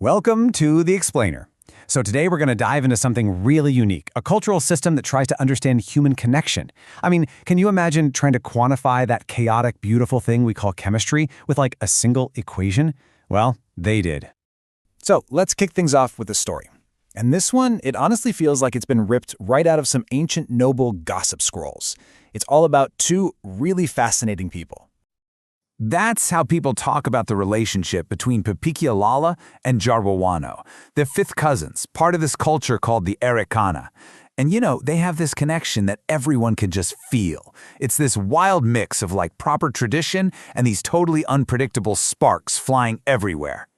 Welcome to The Explainer. So today we're going to dive into something really unique, a cultural system that tries to understand human connection. I mean, can you imagine trying to quantify that chaotic, beautiful thing we call chemistry with like a single equation? Well, they did. So let's kick things off with a story. And this one, it honestly feels like it's been ripped right out of some ancient noble gossip scrolls. It's all about two really fascinating people. That's how people talk about the relationship between Papikialala and Jarwawano, the fifth cousins, part of this culture called the Arreqqana. And they have this connection that everyone can just feel. It's this wild mix of like proper tradition and these totally unpredictable sparks flying everywhere.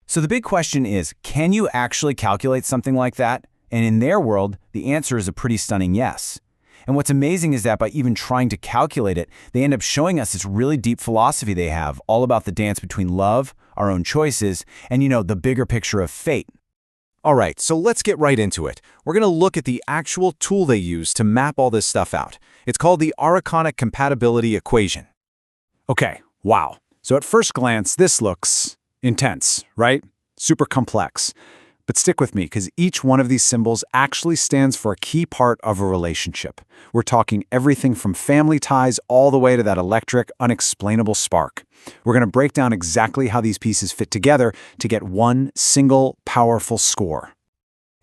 So the big question is, can you actually calculate something like that? And in their world, the answer is a pretty stunning yes. And what's amazing is that by even trying to calculate it, they end up showing us this really deep philosophy they have, all about the dance between love, our own choices, and the bigger picture of fate. All right, so let's get right into it. We're going to look at the actual tool they use to map all this stuff out. It's called the Arreqqana-Compatibility Equation. Okay, wow. So at first glance, this looks intense, right? Super complex. But stick with me, because each one of these symbols actually stands for a key part of a relationship. We're talking everything from family ties all the way to that electric, unexplainable spark. We're going to break down exactly how these pieces fit together to get one single, powerful score.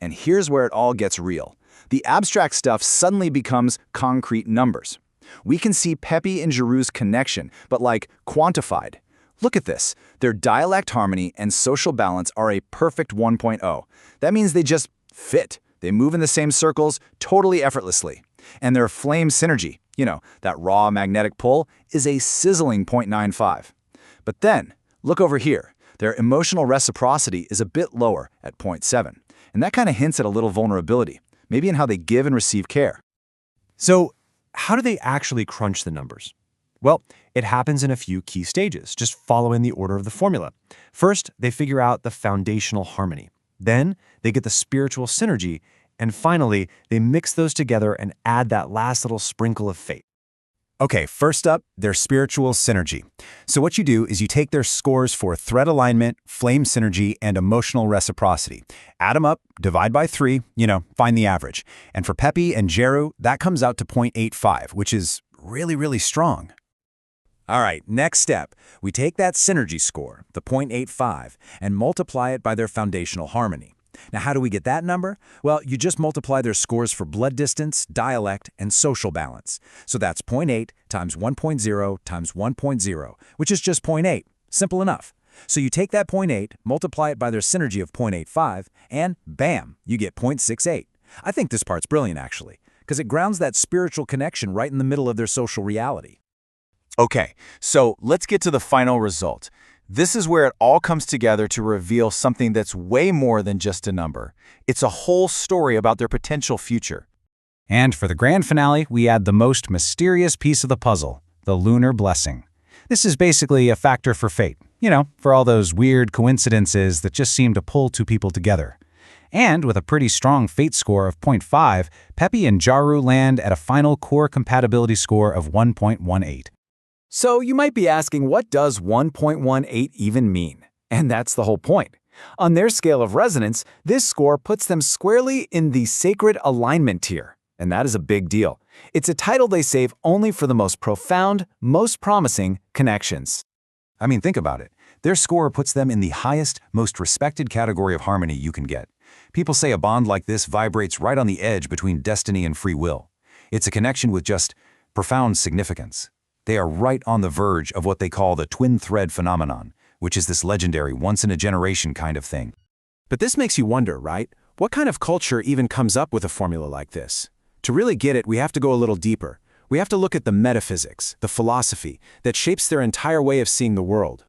And here's where it all gets real. The abstract stuff suddenly becomes concrete numbers. We can see Pepe and Giroux's connection, but like quantified. Look at this. Their dialect harmony and social balance are a perfect 1.0. That means they just fit. They move in the same circles totally effortlessly. And their flame synergy, that raw magnetic pull, is a sizzling 0.95. But then, look over here. Their emotional reciprocity is a bit lower at 0.7. And that kind of hints at a little vulnerability, maybe in how they give and receive care. So, how do they actually crunch the numbers? Well, it happens in a few key stages, just following the order of the formula. First, they figure out the foundational harmony. Then, they get the spiritual synergy. And finally, they mix those together and add that last little sprinkle of fate. Okay, first up, their spiritual synergy. So what you do is you take their scores for thread alignment, flame synergy, and emotional reciprocity. Add them up, divide by 3, find the average. And for Pepe and Jeru, that comes out to 0.85, which is really, really strong. All right, next step. We take that synergy score, the 0.85, and multiply it by their foundational harmony. Now, how do we get that number? Well, you just multiply their scores for blood distance, dialect, and social balance. So that's 0.8 times 1.0 times 1.0, which is just 0.8. Simple enough. So you take that 0.8, multiply it by their synergy of 0.85, and bam, you get 0.68. I think this part's brilliant, actually, because it grounds that spiritual connection right in the middle of their social reality. Okay, so let's get to the final result. This is where it all comes together to reveal something that's way more than just a number. It's a whole story about their potential future. And for the grand finale, we add the most mysterious piece of the puzzle, the lunar blessing. This is basically a factor for fate, for all those weird coincidences that just seem to pull two people together. And with a pretty strong fate score of 0.5, Pepe and Jaru land at a final core compatibility score of 1.18. So you might be asking, what does 1.18 even mean? And that's the whole point. On their scale of resonance, this score puts them squarely in the sacred alignment tier. And that is a big deal. It's a title they save only for the most profound, most promising connections. I mean, think about it. Their score puts them in the highest, most respected category of harmony you can get. People say a bond like this vibrates right on the edge between destiny and free will. It's a connection with just profound significance. They are right on the verge of what they call the twin thread phenomenon, which is this legendary once-in-a-generation kind of thing. But this makes you wonder, right? What kind of culture even comes up with a formula like this? To really get it, we have to go a little deeper. We have to look at the metaphysics, the philosophy, that shapes their entire way of seeing the world.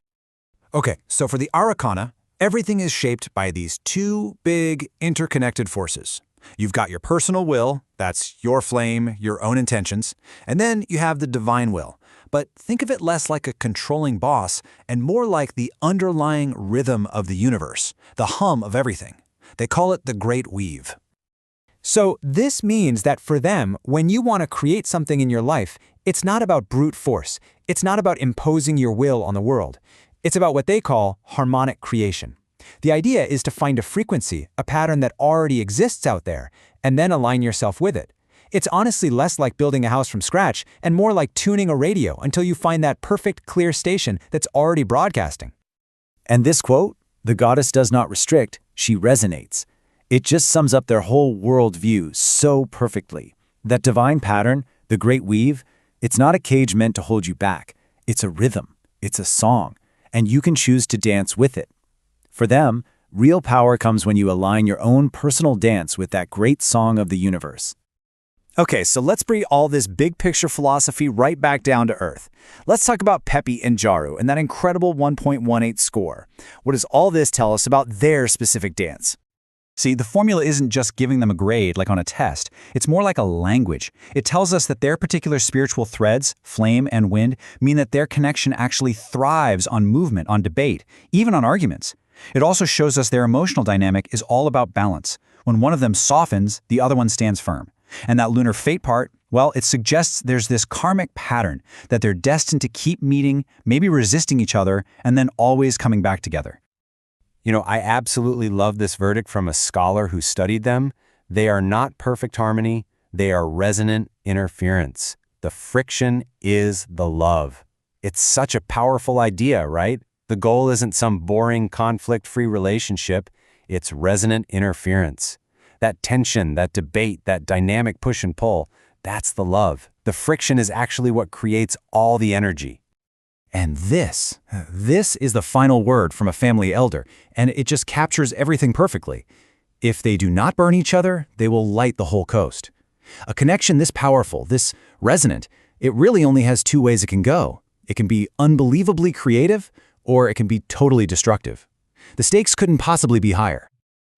Okay, so for the Arreqqana, everything is shaped by these two big interconnected forces. You've got your personal will, that's your flame, your own intentions, and then you have the divine will. But think of it less like a controlling boss and more like the underlying rhythm of the universe, the hum of everything. They call it the Great Weave. So this means that for them, when you want to create something in your life, it's not about brute force. It's not about imposing your will on the world. It's about what they call harmonic creation. The idea is to find a frequency, a pattern that already exists out there, and then align yourself with it. It's honestly less like building a house from scratch and more like tuning a radio until you find that perfect, clear station that's already broadcasting. And this quote, "The goddess does not restrict, she resonates." It just sums up their whole worldview so perfectly. That divine pattern, the great weave, it's not a cage meant to hold you back. It's a rhythm, it's a song, and you can choose to dance with it. For them, real power comes when you align your own personal dance with that great song of the universe. Okay, so let's bring all this big picture philosophy right back down to earth. Let's talk about Pepe and Jaru and that incredible 1.18 score. What does all this tell us about their specific dance? See, the formula isn't just giving them a grade like on a test. It's more like a language. It tells us that their particular spiritual threads, flame and wind, mean that their connection actually thrives on movement, on debate, even on arguments. It also shows us their emotional dynamic is all about balance. When one of them softens, the other one stands firm. And that lunar fate part, well, it suggests there's this karmic pattern that they're destined to keep meeting, maybe resisting each other, and then always coming back together. You know, I absolutely love this verdict from a scholar who studied them. They are not perfect harmony. They are resonant interference. The friction is the love. It's such a powerful idea, right? The goal isn't some boring, conflict-free relationship. It's resonant interference. That tension, that debate, that dynamic push and pull, that's the love. The friction is actually what creates all the energy. And this is the final word from a family elder, and it just captures everything perfectly. If they do not burn each other, they will light the whole coast. A connection this powerful, this resonant, it really only has two ways it can go. It can be unbelievably creative, or it can be totally destructive. The stakes couldn't possibly be higher.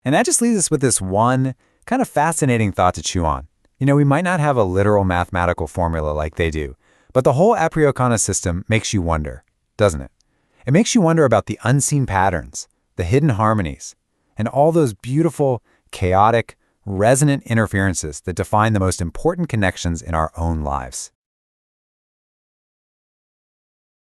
And that just leaves us with this one kind of fascinating thought to chew on. You know, we might not have a literal mathematical formula like they do, but the whole Arreqqana system makes you wonder, doesn't it? It makes you wonder about the unseen patterns, the hidden harmonies, and all those beautiful, chaotic, resonant interferences that define the most important connections in our own lives.